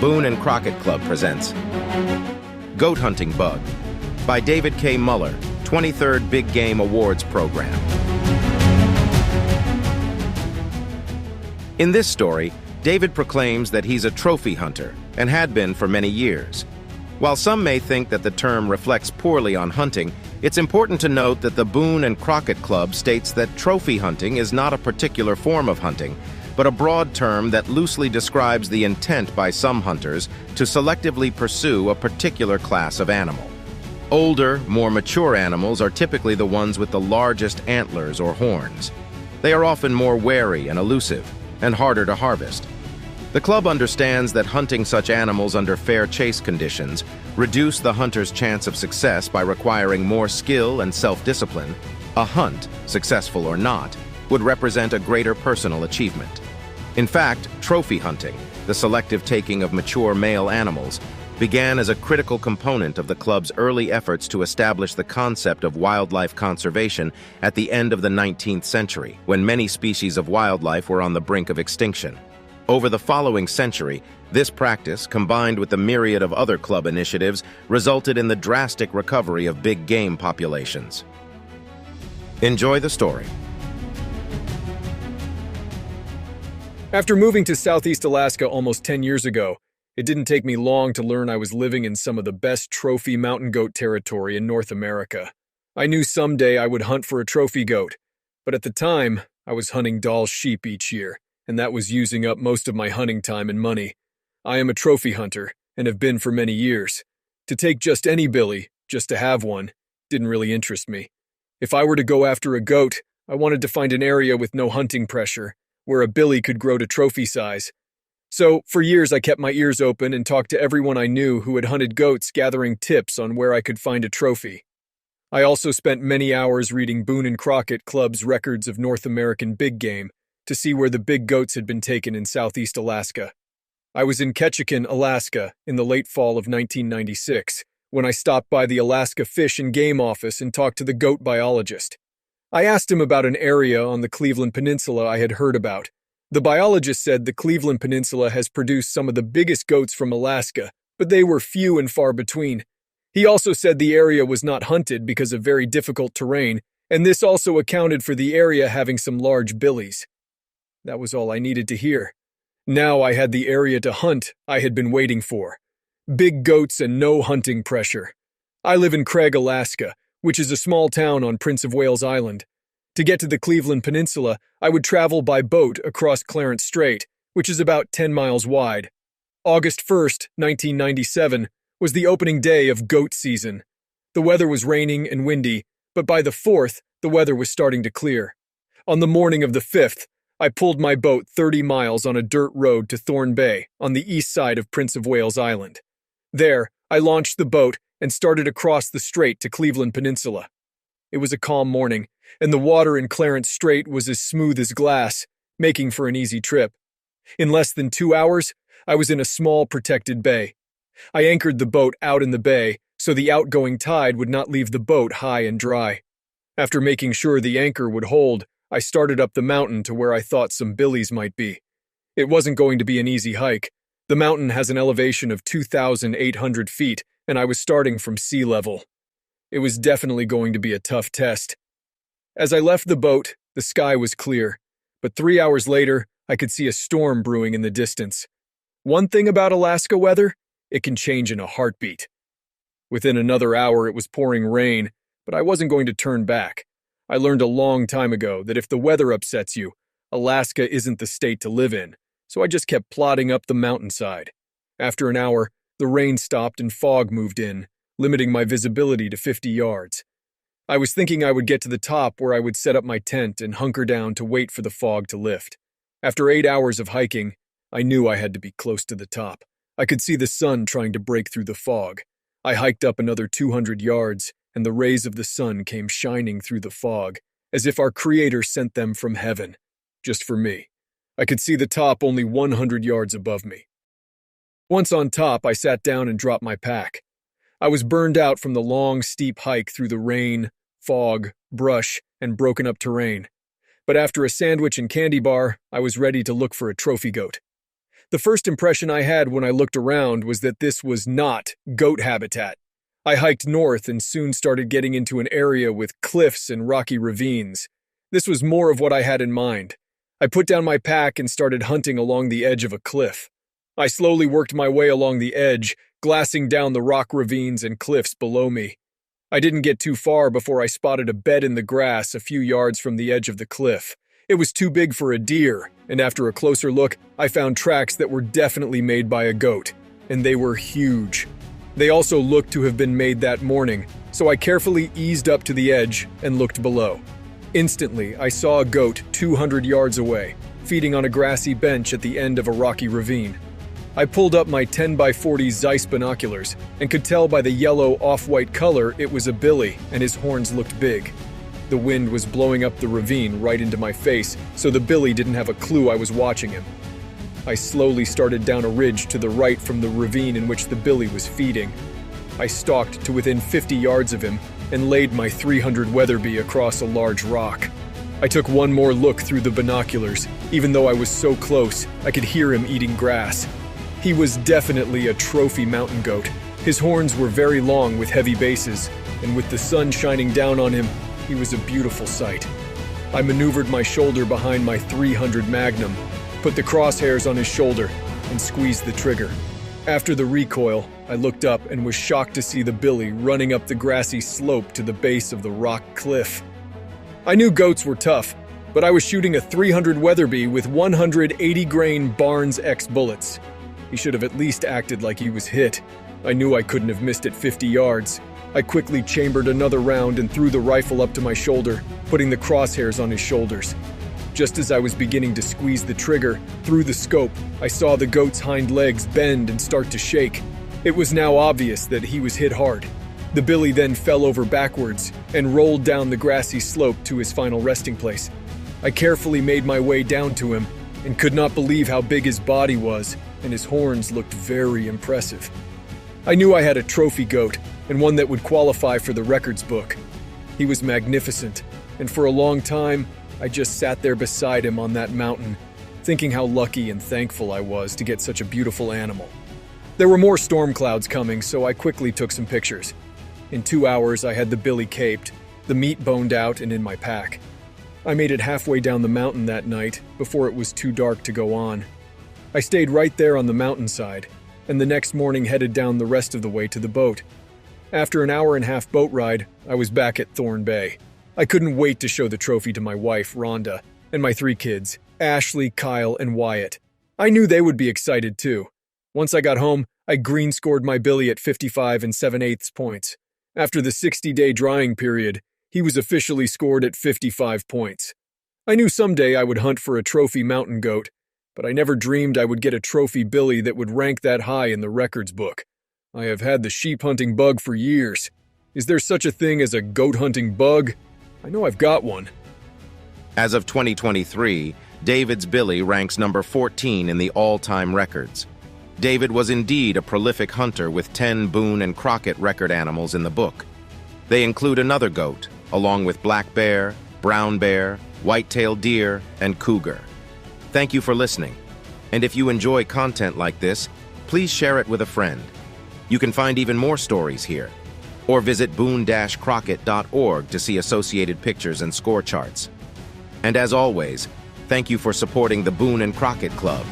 Boone and Crockett Club presents Goat Hunting Bug by David K. Muller, 23rd Big Game Awards Program. In this story, David proclaims that he's a trophy hunter and had been for many years. While some may think that the term reflects poorly on hunting, it's important to note that the Boone and Crockett Club states that trophy hunting is not a particular form of hunting, but a broad term that loosely describes the intent by some hunters to selectively pursue a particular class of animal. Older, more mature animals are typically the ones with the largest antlers or horns. They are often more wary and elusive, and harder to harvest. The club understands that hunting such animals under fair chase conditions reduce the hunter's chance of success by requiring more skill and self-discipline. A hunt, successful or not, would represent a greater personal achievement. In fact, trophy hunting, the selective taking of mature male animals, began as a critical component of the club's early efforts to establish the concept of wildlife conservation at the end of the 19th century, when many species of wildlife were on the brink of extinction. Over the following century, this practice, combined with the myriad of other club initiatives, resulted in the drastic recovery of big game populations. Enjoy the story. After moving to Southeast Alaska almost 10 years ago, it didn't take me long to learn I was living in some of the best trophy mountain goat territory in North America. I knew someday I would hunt for a trophy goat, but at the time, I was hunting Dall sheep each year, and that was using up most of my hunting time and money. I am a trophy hunter, and have been for many years. To take just any billy, just to have one, didn't really interest me. If I were to go after a goat, I wanted to find an area with no hunting pressure, where a billy could grow to trophy size. So, for years I kept my ears open and talked to everyone I knew who had hunted goats, gathering tips on where I could find a trophy. I also spent many hours reading Boone and Crockett Club's records of North American big game to see where the big goats had been taken in Southeast Alaska. I was in Ketchikan, Alaska, in the late fall of 1996, when I stopped by the Alaska Fish and Game Office and talked to the goat biologist. I asked him about an area on the Cleveland Peninsula I had heard about. The biologist said the Cleveland Peninsula has produced some of the biggest goats from Alaska, but they were few and far between. He also said the area was not hunted because of very difficult terrain, and this also accounted for the area having some large billies. That was all I needed to hear. Now I had the area to hunt I had been waiting for. Big goats and no hunting pressure. I live in Craig, Alaska, which is a small town on Prince of Wales Island. To get to the Cleveland Peninsula, I would travel by boat across Clarence Strait, which is about 10 miles wide. August 1st, 1997, was the opening day of goat season. The weather was raining and windy, but by the 4th, the weather was starting to clear. On the morning of the 5th, I pulled my boat 30 miles on a dirt road to Thorn Bay, on the east side of Prince of Wales Island. There, I launched the boat and started across the strait to Cleveland Peninsula. It was a calm morning, and the water in Clarence Strait was as smooth as glass, making for an easy trip. In less than 2 hours, I was in a small protected bay. I anchored the boat out in the bay so the outgoing tide would not leave the boat high and dry. After making sure the anchor would hold, I started up the mountain to where I thought some billies might be. It wasn't going to be an easy hike. The mountain has an elevation of 2,800 feet, and I was starting from sea level. It was definitely going to be a tough test. As I left the boat, the sky was clear, but 3 hours later, I could see a storm brewing in the distance. One thing about Alaska weather, it can change in a heartbeat. Within another hour, it was pouring rain, but I wasn't going to turn back. I learned a long time ago that if the weather upsets you, Alaska isn't the state to live in, so I just kept plodding up the mountainside. After an hour, the rain stopped and fog moved in, limiting my visibility to 50 yards. I was thinking I would get to the top where I would set up my tent and hunker down to wait for the fog to lift. After 8 hours of hiking, I knew I had to be close to the top. I could see the sun trying to break through the fog. I hiked up another 200 yards, and the rays of the sun came shining through the fog, as if our Creator sent them from heaven, just for me. I could see the top only 100 yards above me. Once on top, I sat down and dropped my pack. I was burned out from the long, steep hike through the rain, fog, brush, and broken-up terrain. But after a sandwich and candy bar, I was ready to look for a trophy goat. The first impression I had when I looked around was that this was not goat habitat. I hiked north and soon started getting into an area with cliffs and rocky ravines. This was more of what I had in mind. I put down my pack and started hunting along the edge of a cliff. I slowly worked my way along the edge, glassing down the rock ravines and cliffs below me. I didn't get too far before I spotted a bed in the grass a few yards from the edge of the cliff. It was too big for a deer, and after a closer look, I found tracks that were definitely made by a goat, and they were huge. They also looked to have been made that morning, so I carefully eased up to the edge and looked below. Instantly, I saw a goat 200 yards away, feeding on a grassy bench at the end of a rocky ravine. I pulled up my 10x40 Zeiss binoculars and could tell by the yellow off-white color it was a billy and his horns looked big. The wind was blowing up the ravine right into my face, so the billy didn't have a clue I was watching him. I slowly started down a ridge to the right from the ravine in which the billy was feeding. I stalked to within 50 yards of him and laid my .300 Weatherby across a large rock. I took one more look through the binoculars. Even though I was so close, I could hear him eating grass. He was definitely a trophy mountain goat. His horns were very long with heavy bases, and with the sun shining down on him, he was a beautiful sight. I maneuvered my shoulder behind my .300 Magnum, put the crosshairs on his shoulder, and squeezed the trigger. After the recoil, I looked up and was shocked to see the billy running up the grassy slope to the base of the rock cliff. I knew goats were tough, but I was shooting a .300 Weatherby with 180-grain Barnes X bullets. He should have at least acted like he was hit. I knew I couldn't have missed at 50 yards. I quickly chambered another round and threw the rifle up to my shoulder, putting the crosshairs on his shoulders. Just as I was beginning to squeeze the trigger, through the scope, I saw the goat's hind legs bend and start to shake. It was now obvious that he was hit hard. The billy then fell over backwards and rolled down the grassy slope to his final resting place. I carefully made my way down to him and could not believe how big his body was, and his horns looked very impressive. I knew I had a trophy goat, and one that would qualify for the records book. He was magnificent, and for a long time, I just sat there beside him on that mountain, thinking how lucky and thankful I was to get such a beautiful animal. There were more storm clouds coming, so I quickly took some pictures. In 2 hours, I had the billy caped, the meat boned out and in my pack. I made it halfway down the mountain that night before it was too dark to go on. I stayed right there on the mountainside, and the next morning headed down the rest of the way to the boat. After an hour-and-a-half boat ride, I was back at Thorn Bay. I couldn't wait to show the trophy to my wife, Rhonda, and my 3 kids, Ashley, Kyle, and Wyatt. I knew they would be excited too. Once I got home, I green-scored my billy at 55 7/8 points. After the 60-day drying period, he was officially scored at 55 points. I knew someday I would hunt for a trophy mountain goat, but I never dreamed I would get a trophy billy that would rank that high in the records book. I have had the sheep hunting bug for years. Is there such a thing as a goat hunting bug? I know I've got one. As of 2023, David's billy ranks number 14 in the all-time records. David was indeed a prolific hunter with 10 Boone and Crockett record animals in the book. They include another goat, along with black bear, brown bear, white-tailed deer, and cougar. Thank you for listening. And if you enjoy content like this, please share it with a friend. You can find even more stories here, or visit boone-crockett.org to see associated pictures and score charts. And as always, thank you for supporting the Boone and Crockett Club.